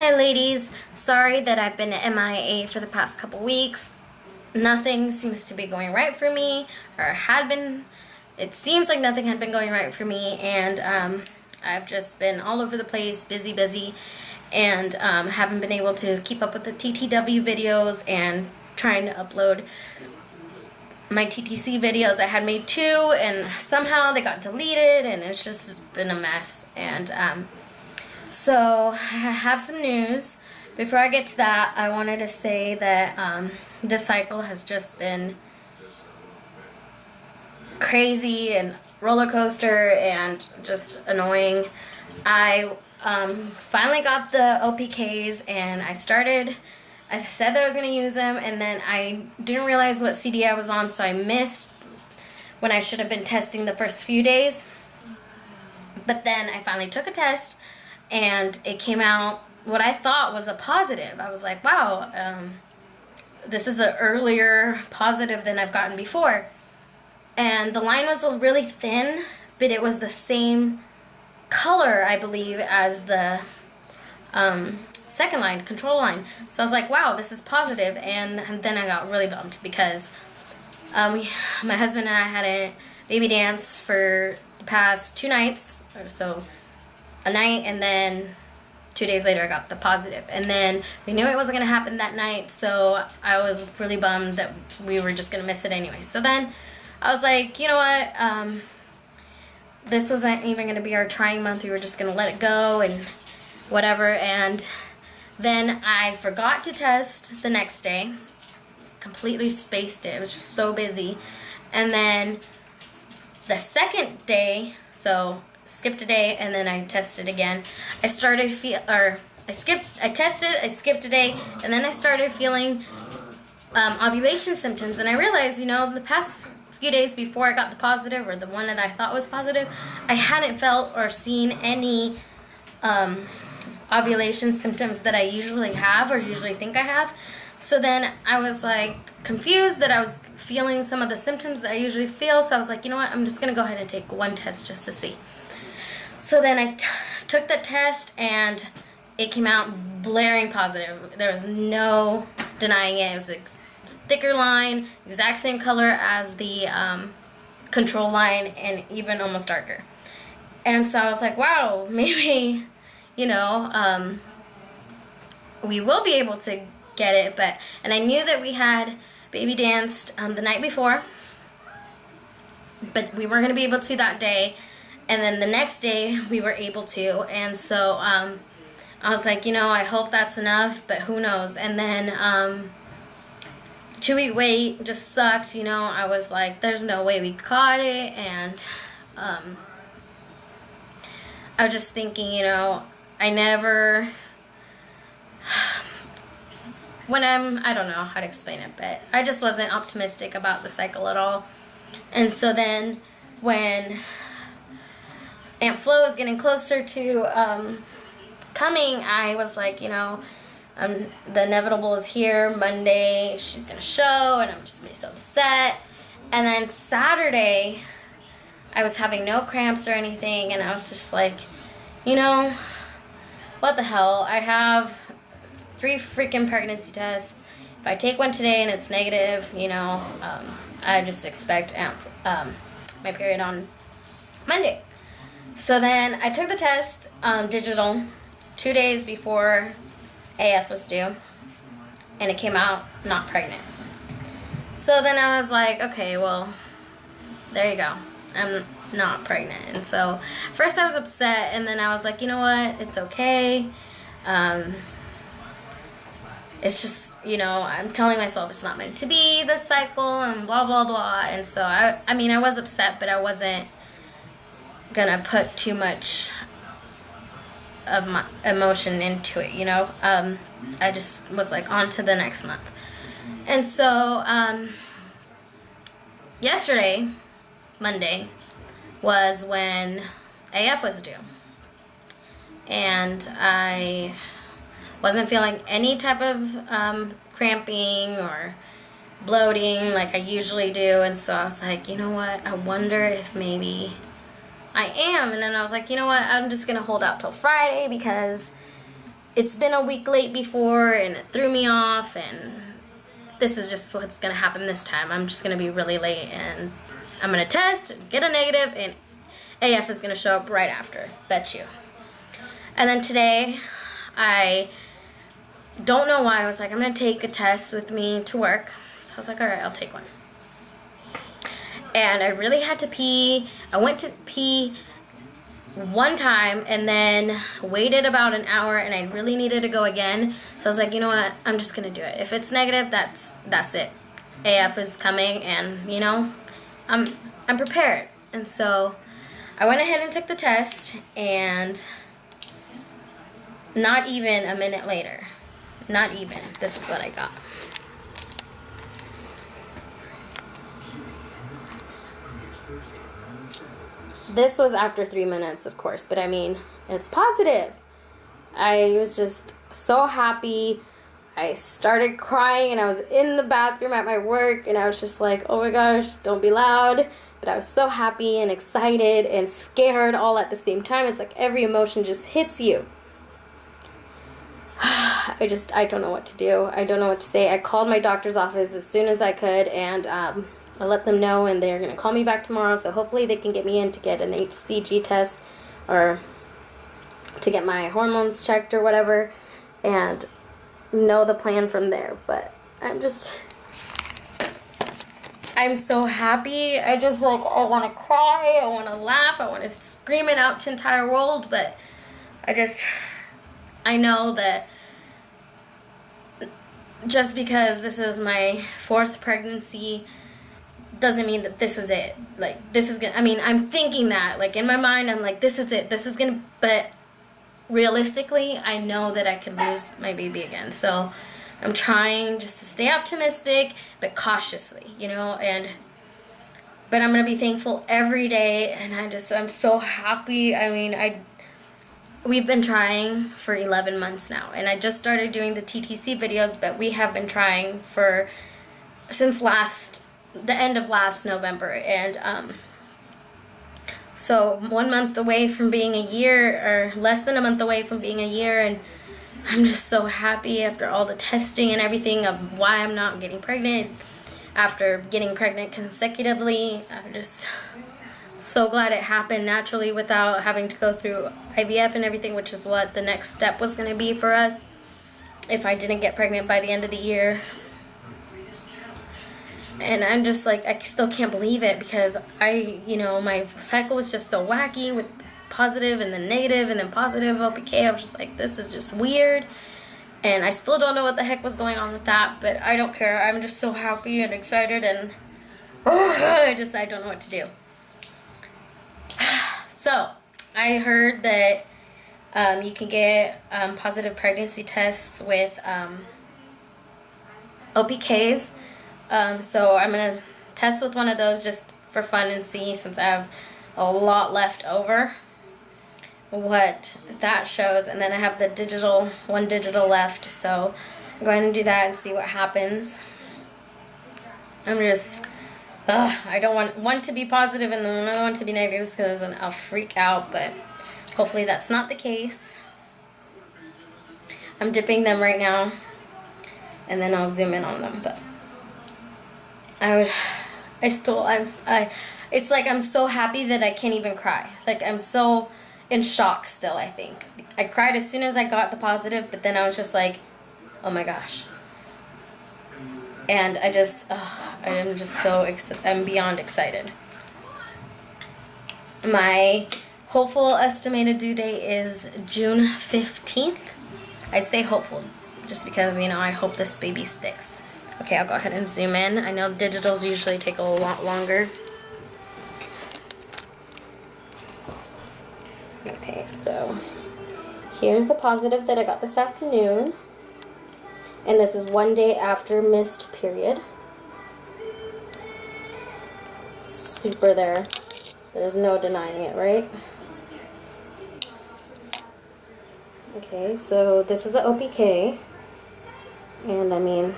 Hi ladies, sorry that I've been MIA for the past couple weeks. Nothing seems to be going right for me, or had been. It seems like nothing had been going right for me, and I've just been all over the place, busy, and haven't been able to keep up with the TTW videos and trying to upload my TTC videos. I had made 2 and somehow they got deleted, and it's just been a mess. And so I have some news. Before I get to that, I wanted to say that this cycle has just been crazy and roller coaster and just annoying. I finally got the OPKs, and I said that I was going to use them, and then I didn't realize what CD I was on, so I missed when I should have been testing the first few days. But then I finally took a test, and it came out what I thought was a positive. I was like, wow, this is an earlier positive than I've gotten before. And the line was really thin, but it was the same color, I believe, as the second line, control line. So I was like, wow, this is positive. And then I got really bummed because my husband and I had a baby dance for the past 2 nights, or so, a night, and then 2 days later I got the positive. And then we knew it wasn't going to happen that night, so I was really bummed that we were just going to miss it anyway. So then I was like, you know what, this wasn't even going to be our trying month. We were just going to let it go and whatever. And then I forgot to test the next day. Completely spaced it. It was just so busy. And then the second day, so skipped a day, and then I tested again. I tested, I skipped a day, and then I started feeling ovulation symptoms. And I realized, the past few days before I got the positive, or the one that I thought was positive, I hadn't felt or seen any ovulation symptoms that I usually have or usually think I have. So then I was like confused that I was feeling some of the symptoms that I usually feel. So I was like, you know what, I'm just going to go ahead and take one test just to see. So then I took the test, and it came out blaring positive. There was no denying it. It was a thicker line, exact same color as the control line, and even almost darker. And so I was like, wow, maybe, we will be able to get it. And I knew that we had baby danced the night before, but we weren't going to be able to that day. And then the next day we were able to. And so I was like, I hope that's enough, but who knows. And then 2-week wait just sucked. I was like, there's no way we caught it. And I was just thinking, I never, I don't know how to explain it, but I just wasn't optimistic about the cycle at all. And so then when Aunt Flo was getting closer to coming, I was like, the inevitable is here. Monday, she's going to show, and I'm just going to be so upset. And then Saturday, I was having no cramps or anything, and I was just like, what the hell? I have 3 freaking pregnancy tests. If I take one today and it's negative, I just expect my period on Monday. So then I took the test, digital, 2 days before AF was due, and it came out not pregnant. So then I was like, okay, well, there you go. I'm not pregnant. And so first I was upset, and then I was like, you know what? It's okay. It's just, I'm telling myself it's not meant to be, this cycle, and blah, blah, blah. And so I was upset, but I wasn't gonna put too much of my emotion into it, I just was like, on to the next month. And so yesterday, Monday, was when AF was due, and I wasn't feeling any type of cramping or bloating like I usually do. And so I was like, you know what, I wonder if maybe I am. And then I was like, you know what, I'm just gonna hold out till Friday, because it's been a week late before and it threw me off, and this is just what's gonna happen this time. I'm just gonna be really late and I'm gonna test, get a negative, and AF is gonna show up right after. Bet you. And then today, I don't know why, I was like, I'm gonna take a test with me to work. So I was like, all right, I'll take one. And I really had to pee. I went to pee one time and then waited about an hour, and I really needed to go again. So I was like, you know what? I'm just gonna do it. If it's negative, that's it. AF is coming, and you know, I'm prepared. And so I went ahead and took the test, and not even a minute later, not even, this is what I got. This was after 3 minutes, of course, but I mean, it's positive. I was just so happy. I started crying, and I was in the bathroom at my work, and I was just like, oh my gosh, don't be loud. But I was so happy and excited and scared all at the same time. It's like every emotion just hits you. I don't know what to do. I don't know what to say. I called my doctor's office as soon as I could, and I let them know, and they're going to call me back tomorrow, so hopefully they can get me in to get an HCG test or to get my hormones checked or whatever, and know the plan from there. But I'm so happy. I want to cry, I want to laugh, I want to scream it out to the entire world, but I know that just because this is my 4th pregnancy doesn't mean that this is it. Like, this is gonna, I mean, I'm thinking that, like, in my mind, I'm like, this is it, this is gonna, but realistically, I know that I could lose my baby again. So I'm trying just to stay optimistic, but cautiously, you know, but I'm gonna be thankful every day, and I'm so happy. I mean, we've been trying for 11 months now, and I just started doing the TTC videos, but we have been trying since the end of last November, and so 1 month away from being a year, or less than a month away from being a year, and I'm just so happy after all the testing and everything of why I'm not getting pregnant after getting pregnant consecutively. I'm just so glad it happened naturally without having to go through IVF and everything, which is what the next step was going to be for us if I didn't get pregnant by the end of the year. And I'm just like, I still can't believe it, because my cycle was just so wacky with positive and then negative and then positive OPK. I was just like, this is just weird. And I still don't know what the heck was going on with that, but I don't care. I'm just so happy and excited, and I don't know what to do. So I heard that you can get positive pregnancy tests with OPKs. So I'm going to test with one of those just for fun and see, since I have a lot left over, what that shows. And then I have one digital left, so I'm going to do that and see what happens. I don't want one to be positive and then another one to be negative, because I'll freak out, but hopefully that's not the case. I'm dipping them right now, and then I'll zoom in on them, but it's like I'm so happy that I can't even cry. Like, I'm so in shock still, I think. I cried as soon as I got the positive, but then I was just like, oh my gosh. And I'm beyond excited. My hopeful estimated due date is June 15th. I say hopeful just because, I hope this baby sticks. Okay, I'll go ahead and zoom in. I know digitals usually take a lot longer. Okay, so here's the positive that I got this afternoon. And this is 1 day after missed period. Super there. There's no denying it, right? Okay, so this is the OPK. And I mean,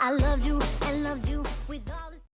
I loved you and loved you with all